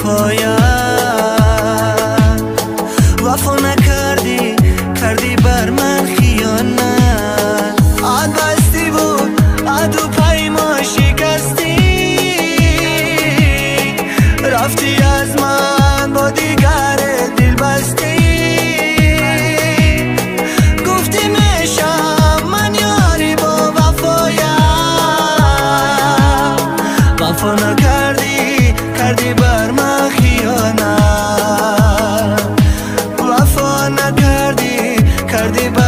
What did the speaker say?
پایت. وفا نکردی، کردی بر من خیانت. عهد بستی بود، عهد و پیمان شکستی، رفتی از من با دیگر دل بستی. گفتی میشم من یاری با وفایم، وفا نکردی، کردی بر من خیانت. وفا نکردی، کردی بر